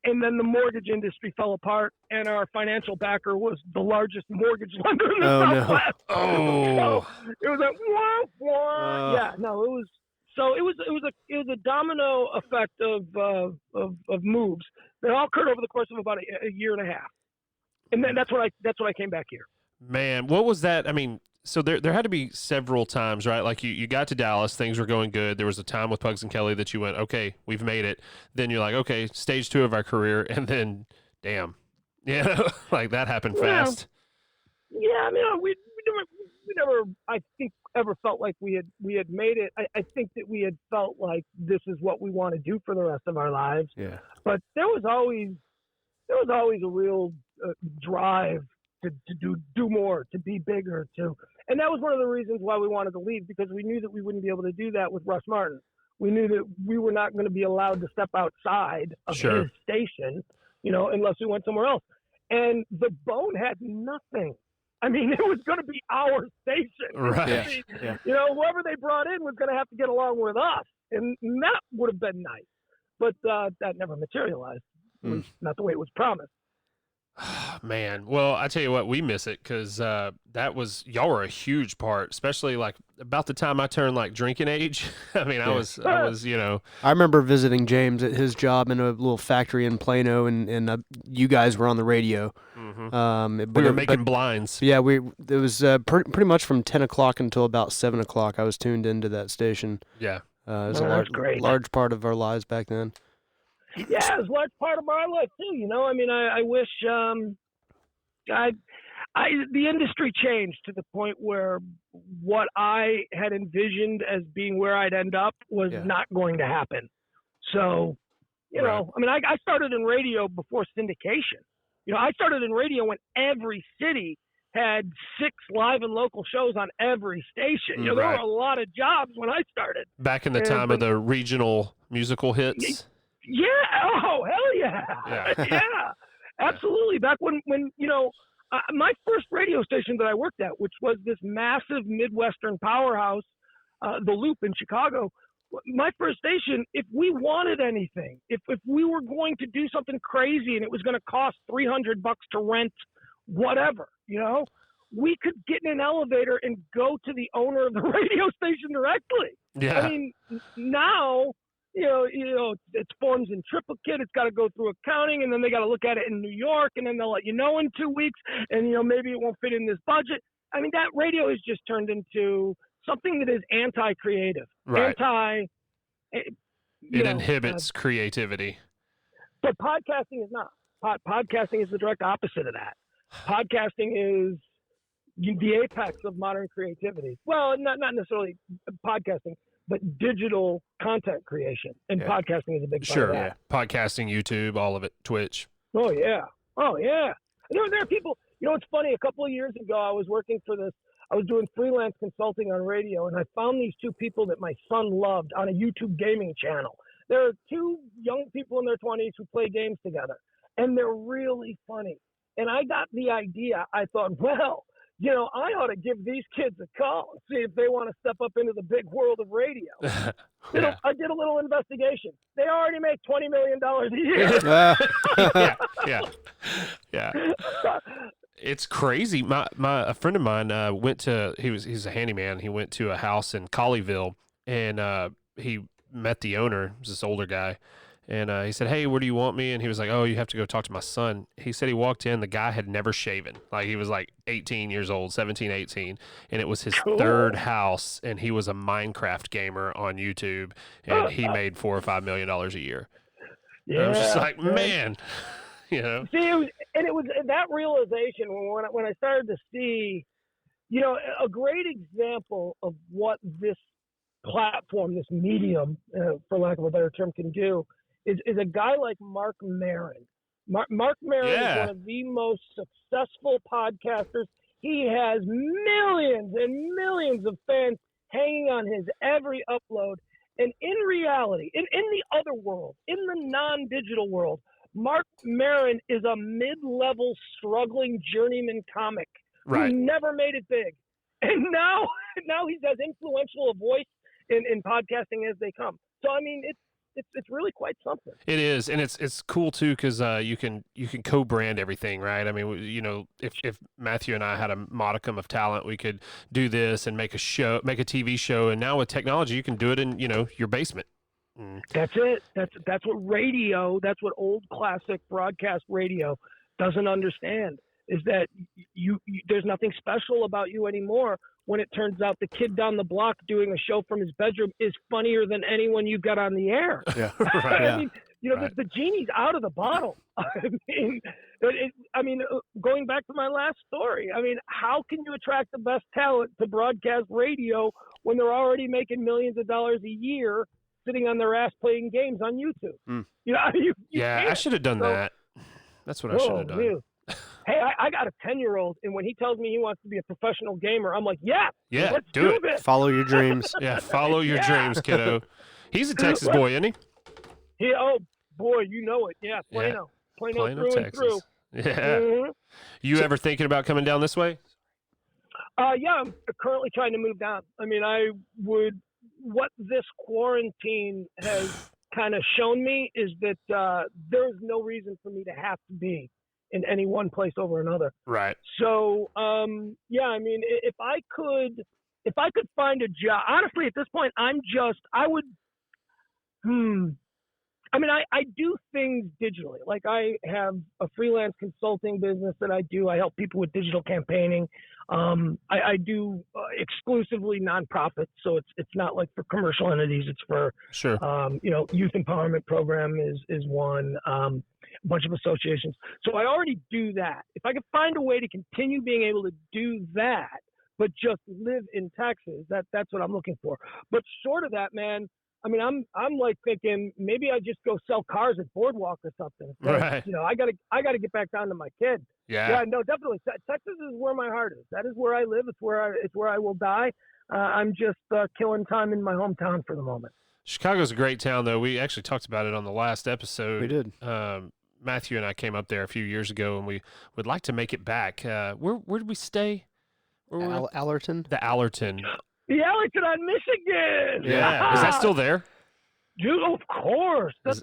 And then the mortgage industry fell apart, and our financial backer was the largest mortgage lender in the Southwest. No. Oh, so it was a yeah. No, it was a domino effect of moves that all occurred over the course of about a year and a half, and then that's when I came back here. Man, what was that? I mean, so there had to be several times, right? Like you got to Dallas, things were going good. There was a time with Pugs and Kelly that you went, okay, we've made it. Then you're like, okay, stage 2 of our career, and then, damn, like that happened fast. Yeah, I mean, we never, I think, ever felt like we had made it. I think that we had felt like this is what we want to do for the rest of our lives. Yeah. But there was always a real drive to do more, to be bigger, and that was one of the reasons why we wanted to leave, because we knew that we wouldn't be able to do that with Russ Martin. We knew that we were not going to be allowed to step outside of his station, unless we went somewhere else. And the Bone had nothing. I mean, it was going to be our station. Right. Yeah. Whoever they brought in was going to have to get along with us, and that would have been nice. But that never materialized. It was not the way it was promised. Man, well, I tell you what, we miss it because y'all were a huge part, especially like about the time I turned like drinking age. I mean, I was, I remember visiting James at his job in a little factory in Plano, and you guys were on the radio. Mm-hmm. We were making blinds. Yeah, it was pretty much from 10 o'clock until about 7 o'clock. I was tuned into that station. Yeah, it was a large part of our lives back then. Yeah, it was a large part of my life too. I mean, I wish the industry changed to the point where what I had envisioned as being where I'd end up was not going to happen. So, I mean, I started in radio before syndication. I started in radio when every city had 6 live and local shows on every station. There were a lot of jobs when I started. Back in the time of the regional musical hits. Yeah. Oh, hell yeah. Yeah, absolutely. Back when my first radio station that I worked at, which was this massive Midwestern powerhouse, The Loop in Chicago, my first station, if we wanted anything, if we were going to do something crazy and it was going to cost $300 to rent whatever, we could get in an elevator and go to the owner of the radio station directly. Yeah. I mean, now, it's forms in triplicate. It's got to go through accounting, and then they got to look at it in New York, and then they'll let you know in 2 weeks, and maybe it won't fit in this budget. I mean, that radio has just turned into something that is anti-creative. Right. It inhibits creativity. But podcasting is not. Podcasting is the direct opposite of that. Podcasting is the apex of modern creativity. Well, not necessarily podcasting, but digital content creation. And podcasting is a big part of that. Podcasting, YouTube, all of it, Twitch. Oh, yeah. There are people, it's funny. A couple of years ago, I was working for this. I was doing freelance consulting on radio, and I found these 2 people that my son loved on a YouTube gaming channel. There are 2 young people in their 20s who play games together, and they're really funny. And I got the idea. I thought, well, I ought to give these kids a call and see if they want to step up into the big world of radio. I did a little investigation. They already make $20 million a year. Yeah. It's crazy. A friend of mine he's a handyman. He went to a house in Colleyville, and he met the owner. He was this older guy. And he said, "Hey, where do you want me?" And he was like, "Oh, you have to go talk to my son." He said he walked in. The guy had never shaven. Like, he was like 18 years old, 17, 18. And it was his third house. And he was a Minecraft gamer on YouTube. And he made $4 or $5 million a year. Yeah. And I was just like, man, See, it was that realization when I started to see, a great example of what this platform, this medium, for lack of a better term, can do. Is a guy like Mark Maron. Mark Maron is one of the most successful podcasters. He has millions and millions of fans hanging on his every upload. And in reality, in the other world, in the non-digital world, Mark Maron is a mid-level struggling journeyman comic who never made it big. And now he's as influential a voice in podcasting as they come. So, I mean, it's really quite something. It is, and it's cool too because you can co-brand everything, right? I mean, if Matthew and I had a modicum of talent, we could do this and make a TV show. And now with technology, you can do it in your basement. That's it. That's what radio. That's what old classic broadcast radio doesn't understand. Is that there's nothing special about you anymore when it turns out the kid down the block doing a show from his bedroom is funnier than anyone you've got on the air. Yeah. I mean, the genie's out of the bottle. Going back to my last story, I mean, how can you attract the best talent to broadcast radio when they're already making millions of dollars a year sitting on their ass playing games on YouTube? I should have done that. That's what I should have done. Dude. Hey, I got a 10-year-old, and when he tells me he wants to be a professional gamer, I'm like, let's do it. Follow your dreams. Yeah, follow your dreams, kiddo. He's a Texas boy, isn't he? Oh, boy, you know it. Yeah, Plano. Plano through Texas. and through. Yeah. Mm-hmm. You ever thinking about coming down this way? Yeah, I'm currently trying to move down. I mean, what this quarantine has kind of shown me is that there's no reason for me to have to be in any one place over another. Right. So, yeah, I mean, if I could find a job, honestly, at this point, I mean, I do things digitally. Like I have a freelance consulting business that I do. I help people with digital campaigning. I do exclusively nonprofits, so it's not like for commercial entities. It's for Sure. Youth empowerment program is one. A bunch of associations. So I already do that. If I could find a way to continue being able to do that, but just live in Texas, that's what I'm looking for. But short of that, man, I mean, I'm like thinking maybe I just go sell cars at Boardwalk or something. Right. I gotta get back down to my kid. Yeah. No, definitely. Texas is where my heart is. That is where I live. It's where I will die. I'm just killing time in my hometown for the moment. Chicago's a great town, though. We actually talked about it on the last episode. We did. Matthew and I came up there a few years ago, and we would like to make it back. Where did we stay? Allerton? The Allerton. The Allerton on Michigan. Yeah. Is that still there? Dude, of course. That's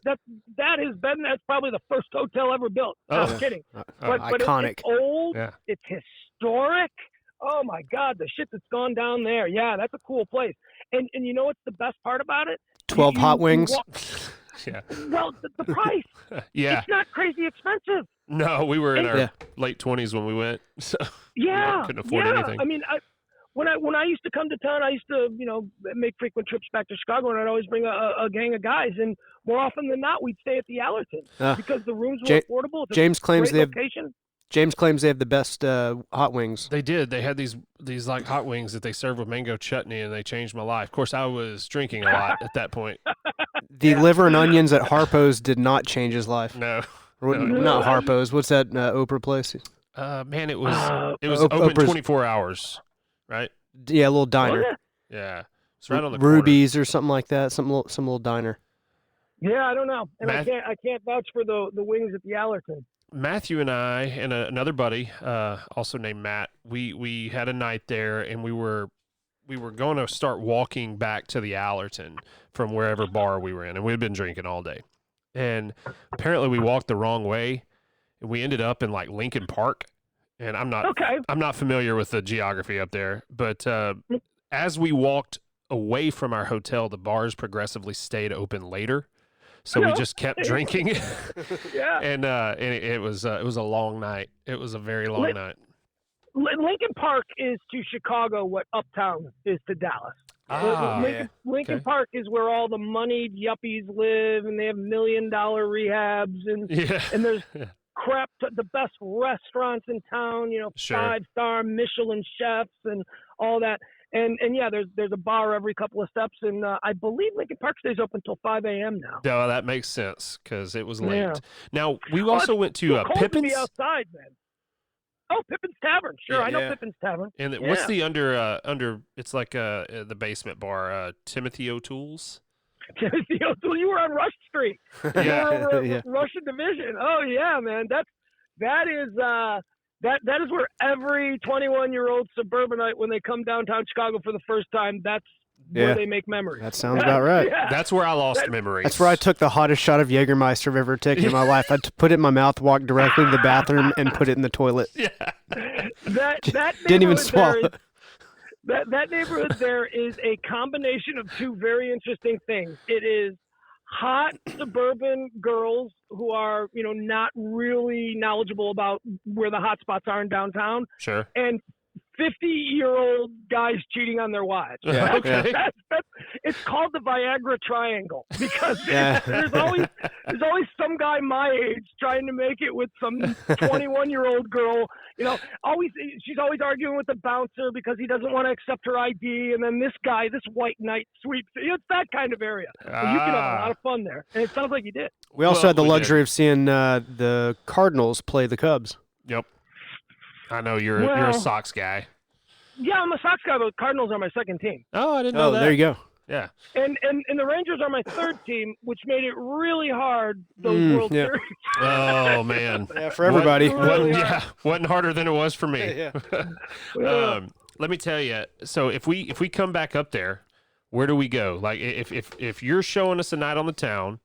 probably the first hotel ever built. No, I'm kidding. But Iconic. It's old. Yeah. It's historic. Oh my God, the shit that's gone down there. Yeah, that's a cool place. And you know what's the best part about it? 12 hot wings. Yeah. Well, the price. Yeah. It's not crazy expensive. No, we were in our late 20s when we went, so yeah, couldn't afford anything. I mean, when I used to come to town, I used to make frequent trips back to Chicago, and I'd always bring a gang of guys, and more often than not, we'd stay at the Allerton because the rooms were affordable. It's James claims they have location. James claims they have the best hot wings. They did. They had these like hot wings that they served with mango chutney, and they changed my life. Of course, I was drinking a lot at that point. The liver and onions at Harpo's did not change his life. No. Not Harpo's. What's that Oprah place? Man, it was open Oprah's, 24 hours, right? Yeah, a little diner. Yeah, it's right on the corner. Ruby's or something like that. Some little diner. Yeah, I don't know, and I can't vouch for the wings at the Allerton. Matthew and I and another buddy, also named Matt, we had a night there, and we were going to start walking back to the Allerton from wherever bar we were in, and we had been drinking all day. And apparently we walked the wrong way, and we ended up in like Lincoln Park. And I'm not familiar with the geography up there, but as we walked away from our hotel, the bars progressively stayed open later. So we just kept drinking. Yeah. And it was a long night. It was a very long night. Lincoln Park is to Chicago what Uptown is to Dallas. Lincoln Park is where all the moneyed yuppies live, and they have $1 million rehabs, and there's the best restaurants in town, Sure. 5-star Michelin chefs and all that. And yeah, there's a bar every couple of steps, and I believe Lincoln Park stays open until 5 a.m. now. No, that makes sense because it was late. Yeah. Now we also went to Pippin's. To be outside, man. Oh, Pippin's Tavern. Sure, I know Pippin's Tavern. And what's the under? It's like the basement bar. Timothy O'Toole's. Timothy O'Toole. You were on Rush Street. Yeah. You were over Russian Division. Oh yeah, man. That is where every 21-year-old suburbanite, when they come downtown Chicago for the first time, that's where they make memories. That sounds about right. Yeah. That's where I lost memories. That's where I took the hottest shot of Jägermeister I've ever taken in my life. I put it in my mouth, walked directly to the bathroom, and put it in the toilet. Yeah. That didn't even swallow. That neighborhood there is a combination of two very interesting things. It is hot suburban girls who are, not really knowledgeable about where the hot spots are in downtown. Sure. And 50-year-old guys cheating on their wives. Yeah, okay. It's called the Viagra Triangle because there's always some guy my age trying to make it with some 21-year-old girl. She's always arguing with the bouncer because he doesn't want to accept her ID, and then this white knight sweeps. It's that kind of area. So you can have a lot of fun there, and it sounds like you did. We also had the luxury of seeing the Cardinals play the Cubs. Yep. I know you're a Sox guy. Yeah, I'm a Sox guy, but Cardinals are my second team. Oh, I didn't know that. There you go. Yeah. And the Rangers are my third team, which made it really hard, those World Series. Oh, man. Yeah, for everybody. Wasn't harder than it was for me. Yeah. Let me tell you, so if we come back up there, where do we go? Like, if you're showing us a night on the town,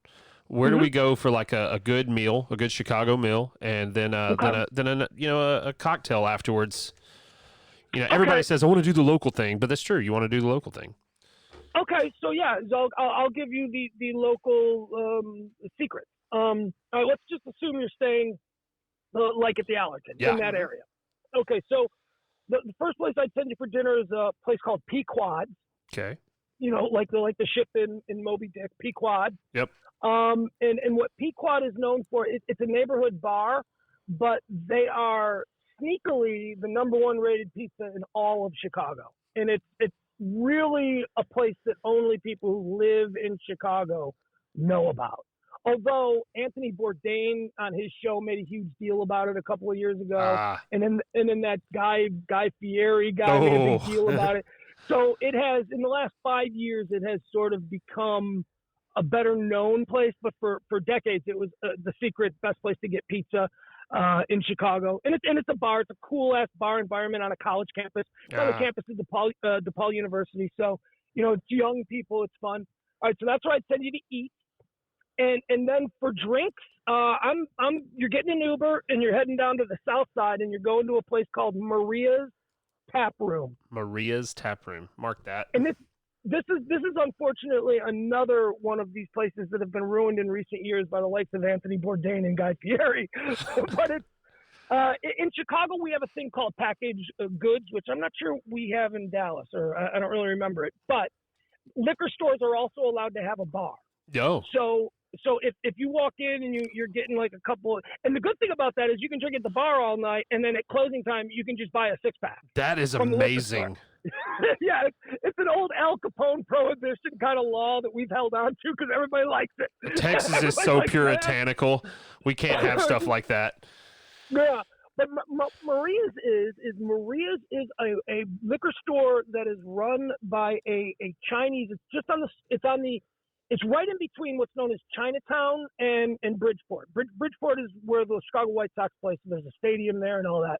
Where do we go for like a good meal, a good Chicago meal, and then a cocktail afterwards? Everybody says I want to do the local thing, but that's true. You want to do the local thing. Okay, so yeah, I'll give you the local secret. All right, let's just assume you're staying like at the Allerton in that area. Okay, so the first place I'd send you for dinner is a place called Pequod. Okay. Like the ship in Moby Dick, Pequod. Yep. And what Pequod is known for, it's a neighborhood bar, but they are sneakily the #1 rated pizza in all of Chicago, and it's really a place that only people who live in Chicago know about. Although Anthony Bourdain on his show made a huge deal about it a couple of years ago, and then that Guy Fieri guy made a big deal about it. So it has, in the last 5 years, it has sort of become a better known place. But for decades, it was the secret best place to get pizza in Chicago. And it's a bar. It's a cool ass bar environment on a college campus. It's on the campus of DePaul University. So it's young people. It's fun. All right, so that's where I'd send you to eat. And then for drinks, you're getting an Uber and you're heading down to the south side and you're going to a place called Maria's Tap Room. Maria's Tap Room. Mark that. And this is unfortunately another one of these places that have been ruined in recent years by the likes of Anthony Bourdain and Guy Fieri. But it's in Chicago we have a thing called packaged goods, which I'm not sure we have in Dallas, or I don't really remember it. But liquor stores are also allowed to have a bar. Oh. So if you walk in and you're getting like a couple, and the good thing about that is you can drink at the bar all night, and then at closing time you can just buy a 6-pack. That is amazing. Yeah, it's an old Al Capone prohibition kind of law that we've held on to because everybody likes it. Texas is so puritanical. We can't have stuff like that. Yeah, but Maria's is a liquor store that is run by a Chinese. It's right in between what's known as Chinatown and Bridgeport. Bridgeport is where the Chicago White Sox play, so there's a stadium there and all that.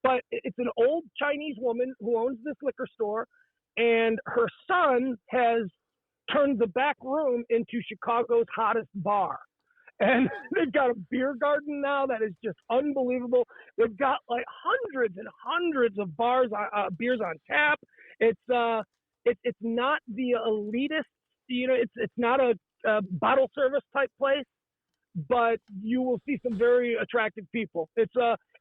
But it's an old Chinese woman who owns this liquor store, and her son has turned the back room into Chicago's hottest bar. And they've got a beer garden now that is just unbelievable. They've got like hundreds and hundreds of beers on tap. It's not the elitist. It's not a bottle service type place, but you will see some very attractive people. And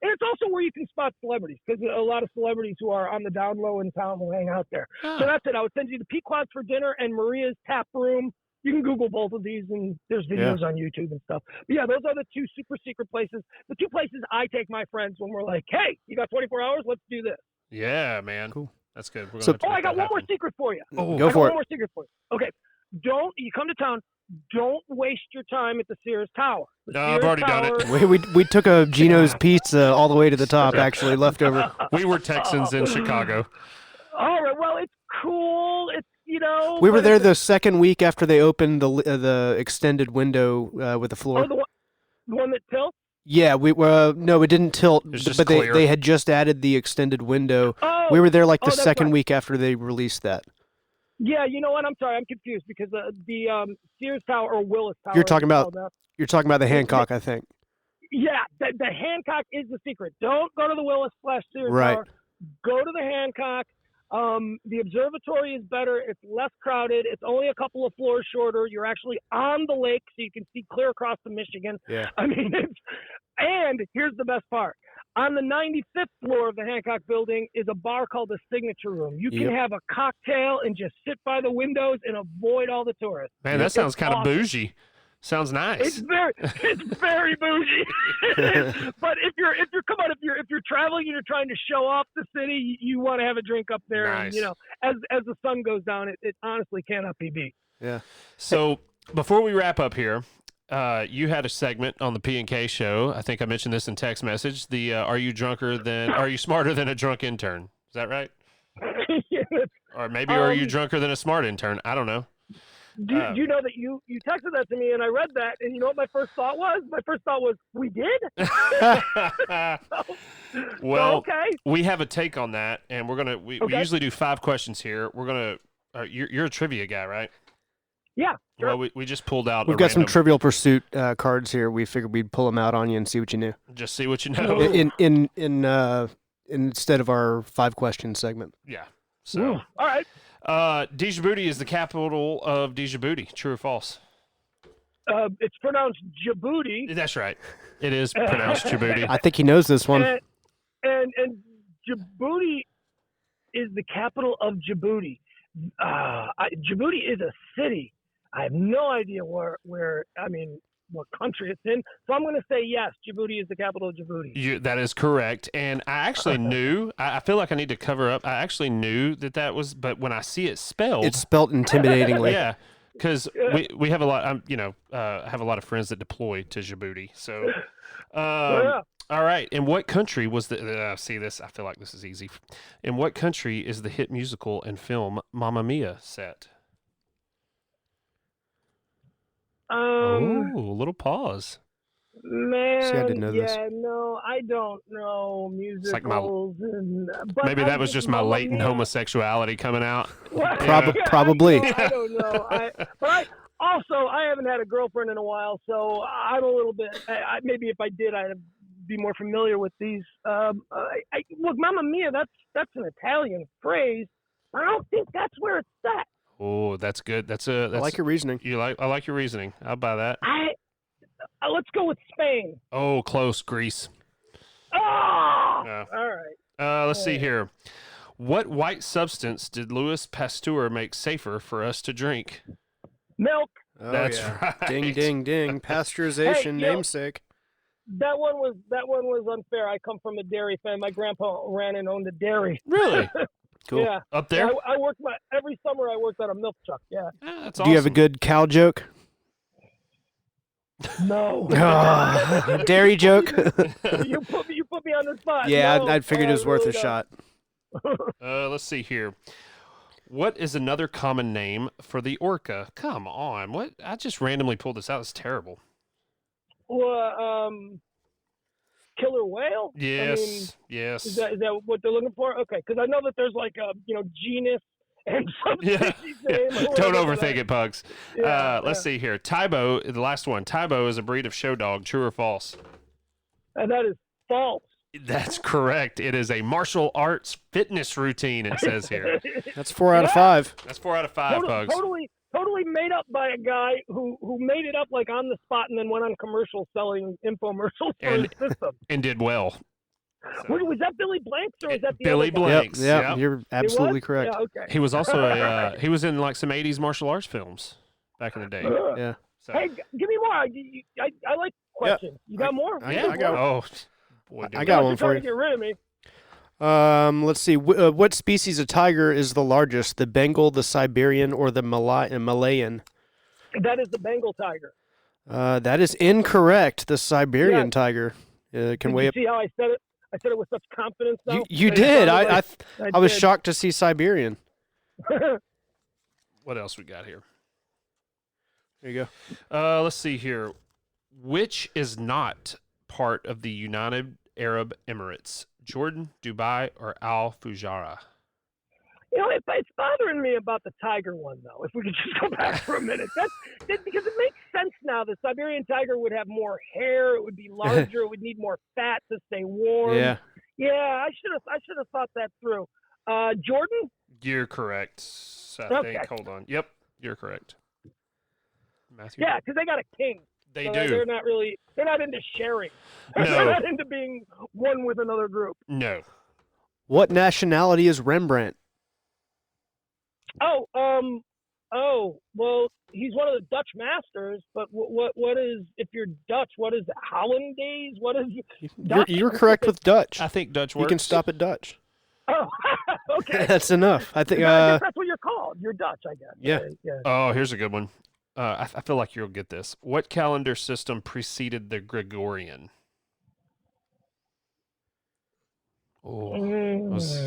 it's also where you can spot celebrities because a lot of celebrities who are on the down low in town will hang out there. Oh. So that's it. I would send you to Pequod's for dinner and Maria's Tap Room. You can Google both of these, and there's videos on YouTube and stuff. But yeah, those are the two super secret places. The two places I take my friends when we're like, hey, you got 24 hours? Let's do this. Yeah, man. Cool. That's good. I got one more secret for you. Oh, go for it. One more secret for you. Okay. You come to town, don't waste your time at the Sears Tower. I've already done it. We took a Gino's Pizza all the way to the top, actually, left over. We were Texans in Chicago. All right, well, it's cool. It's, We were there the second week after they opened the extended window with the floor. Oh, the one that tilts? Yeah, no, it didn't tilt, but they had just added the extended window. Oh, we were there like the second right. week after they released that. Yeah, you know what? I'm sorry, I'm confused because the Sears Tower or Willis Tower. You're talking about the Hancock, I think. Yeah, the Hancock is the secret. Don't go to the Willis/Sears right. Tower. Go to the Hancock. The observatory is better. It's less crowded. It's only a couple of floors shorter. You're actually on the lake, so you can see clear across to Michigan. Yeah. I mean, and here's the best part. On the 95th floor of the Hancock building is a bar called the Signature Room. You can have a cocktail and just sit by the windows and avoid all the tourists. Man, that sounds kind of bougie. Sounds nice. It's very bougie. But if you're traveling and you're trying to show off the city, you want to have a drink up there. Nice. And as the sun goes down, it honestly cannot be beat. Yeah. So before we wrap up here, you had a segment on the P&K show. I think I mentioned this in text message. The are you smarter than a drunk intern? Is that right? Yes. Or maybe are you drunker than a smart intern? I don't know. Do you know that you texted that to me and I read that, and you know what my first thought was? My first thought was, we did? Well, okay. We have a take on that, and we usually do 5 questions here. We're gonna you're a trivia guy, right? Yeah, sure. Well, we just pulled out. We've got some Trivial Pursuit cards here. We figured we'd pull them out on you and see what you knew. Just see what you know. Instead of our 5-question segment. Yeah. So, all right. Djibouti is the capital of Djibouti. True or false? It's pronounced Djibouti. That's right. It is pronounced Djibouti. I think he knows this one. And Djibouti is the capital of Djibouti. Djibouti is a city. I have no idea what country it's in. So I'm going to say yes, Djibouti is the capital of Djibouti. That is correct. And I actually knew, I feel like I need to cover up. I actually knew that was, but when I see it spelled. It's spelled intimidatingly. Yeah. Because we have a lot, have a lot of friends that deploy to Djibouti. So, all right. In what country was see this? I feel like this is easy. In what country is the hit musical and film Mamma Mia set? A little pause. Man, see, I didn't know this. No, I don't know musicals. But maybe that was just my latent homosexuality coming out. Probably. I don't know. I haven't had a girlfriend in a while, so I'm a little bit. Maybe if I did, I'd be more familiar with these. Look, Mamma Mia, that's an Italian phrase. I don't think that's where it's set. Oh, that's good. I like your reasoning. I like your reasoning. I'll buy that. Let's go with Spain. Oh, close. Greece. Oh! All right. Let's see here. What white substance did Louis Pasteur make safer for us to drink? Milk. Oh, That's yeah. right. Ding, ding, ding. Pasteurization, namesake. That one was unfair. I come from a dairy family. My grandpa ran and owned a dairy. Really? Cool. Yeah. Up there? I worked every summer. I worked on a milk truck. Yeah. That's Do you have a good cow joke? No. Dairy joke? you put me on the spot. Yeah, no, I figured it was worth really a shot. Let's see here. What is another common name for the orca? Come on. What? I just randomly pulled this out. It's terrible. Well, killer whale? Yes. Yes. Is that what they're looking for? Okay, because I know that there's like a genus and subspecies name. Don't overthink it, Pugs. Let's see here. Tybo, the last one. Tybo is a breed of show dog. True or false? And that is false. That's correct. It is a martial arts fitness routine, it says here. That's 4 out of 5. That's 4 out of 5, Pugs. Totally made up by a guy who made it up like on the spot and then went on commercials selling infomercials for his system. And did well. So. Was that Billy Blanks or was that the Billy other guy? Blanks? Yep, you're absolutely correct. Yeah, okay. He was also he was in like some 80s martial arts films back in the day. Yeah. So. Hey, give me more. I like questions. You got more? I got. Oh, boy, I got one for you. To get rid of me. Let's see. What species of tiger is the largest? The Bengal, the Siberian, or the Malayan? That is the Bengal tiger. That is incorrect. The Siberian tiger can weigh up. See how I said it? I said it with such confidence. Though. You did. I was shocked to see Siberian. What else we got here? There you go. Let's see here. Which is not part of the United Arab Emirates? Jordan, Dubai, or Al Fujairah? It's bothering me about the tiger one, though. If we could just go back for a minute, that's because it makes sense now. The Siberian tiger would have more hair. It would be larger. It would need more fat to stay warm. Yeah. Yeah, I should have thought that through. Jordan? You're correct. I think. Hold on. Yep, you're correct. Matthew? Yeah, because they got a king. They so do. They're not into sharing. No. They're not into being one with another group. No. What nationality is Rembrandt? Well, he's one of the Dutch masters, but what is, if you're Dutch, what is Hollandaise? What is Dutch? You're correct with Dutch. I think Dutch works. You can stop at Dutch. Oh, okay. That's enough. I think I guess that's what you're called. You're Dutch, I guess. Yeah. Oh, here's a good one. I feel like you'll get this. What calendar system preceded the Gregorian? Oh, was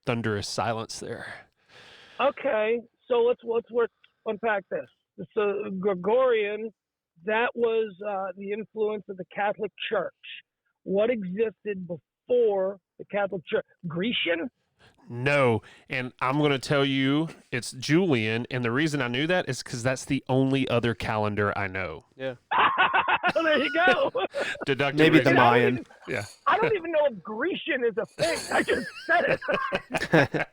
thunderous silence there. Okay, so let's unpack this. So Gregorian, that was the influence of the Catholic Church. What existed before the Catholic Church? Grecian? No, and I'm going to tell you it's Julian, and the reason I knew that is because that's the only other calendar I know. Yeah. There you go. Deductive Maybe the reason. Mayan. Yeah. I don't even know if Grecian is a thing. I just said it.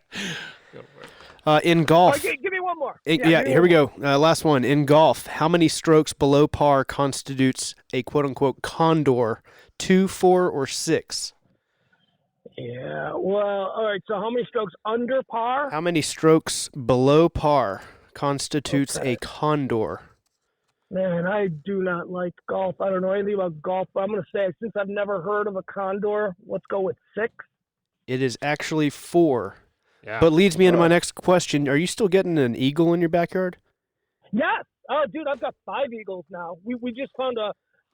In golf. Okay, give me one more. Here we go. Last one. In golf, how many strokes below par constitutes a quote-unquote condor? 2, 4, or 6? Yeah, well, all right, so how many strokes under par? How many strokes below par constitutes Okay. a condor? Man, I do not like golf. I don't know anything about golf, but I'm going to say, since I've never heard of a condor, let's go with 6. It is actually 4. Yeah. But leads me into my next question. Are you still getting an eagle in your backyard? Yes. Oh, dude, I've got 5 eagles now. We just found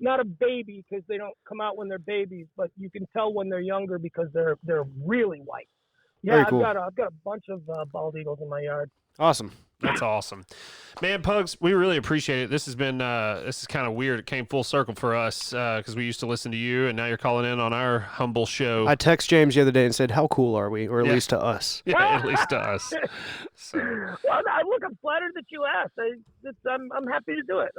not a baby because they don't come out when they're babies, but you can tell when they're younger because they're really white. Yeah, Very cool. I've got a bunch of bald eagles in my yard. Awesome. That's awesome. Man, Pugs, we really appreciate it. This has been, this is kind of weird. It came full circle for us because we used to listen to you, and now you're calling in on our humble show. I texted James the other day and said, how cool are we? Or at Yeah. least to us. Yeah, at least to us. So. Well, I'm flattered that you asked. I'm happy to do it.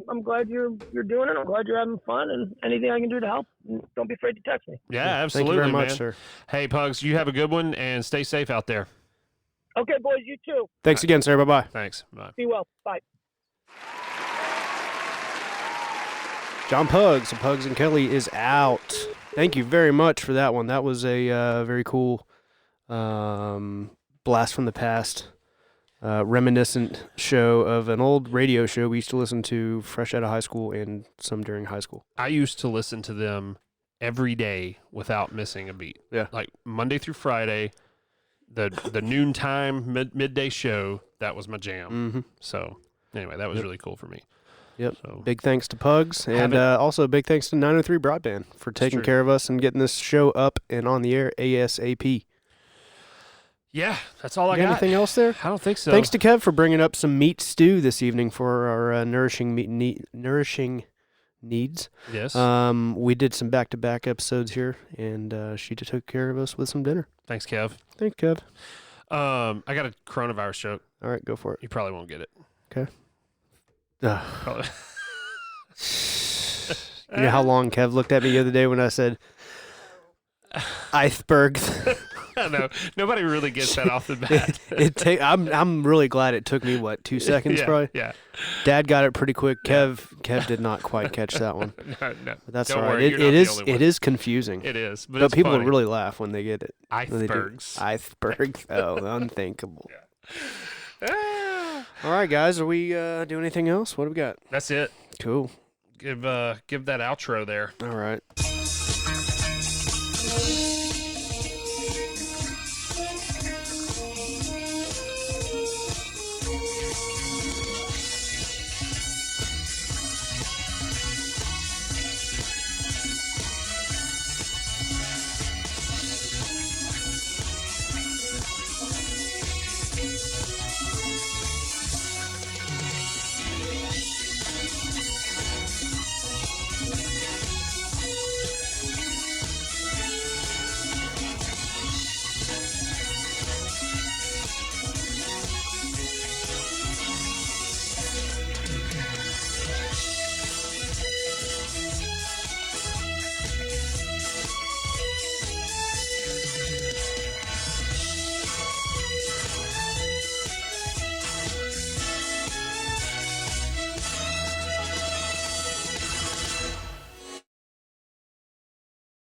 I'm glad you're doing it. I'm glad you're having fun, and anything I can do to help, don't be afraid to text me. Yeah, absolutely, Thank you very much, man. sir. Hey, Pugs, you have a good one, and stay safe out there. Okay, boys, you too. Thanks again, sir. Bye-bye. Thanks. Bye. Be well. Bye. John Pugs of Pugs and Kelly is out. Thank you very much for that one. That was a very cool blast from the past, reminiscent show of an old radio show we used to listen to fresh out of high school and some during high school. I used to listen to them every day without missing a beat. Yeah. Like Monday through Friday, the noontime midday show, that was my jam. Mm-hmm. So anyway, that was really cool for me. Yep. So Big thanks to Pugs, and also big thanks to 903 Broadband for taking care of us and getting this show up and on the air ASAP. yeah, that's all I You got got. anything else there? I don't think so. Thanks to Kev for bringing up some meat stew this evening for our nourishing needs. Yes. We did some back-to-back episodes here, and she took care of us with some dinner. Thanks, Kev. Thanks, Kev. I got a coronavirus joke. All right, go for it. You probably won't get it. Okay. Probably. You know how long Kev looked at me the other day when I said iceberg? No, nobody really gets that off the bat. I'm really glad it took me 2 seconds probably. Yeah. Dad got it pretty quick. Kev did not quite catch that one. No. But that's Don't all right. worry, you're not It the is only one. it is confusing. It is, but But it's people funny. really laugh when they get it. When they do. Icebergs. Iceberg. Oh, unthinkable. Ah. All right, guys. Are we doing anything else? What do we got? That's it. Cool. Give that outro there. All right.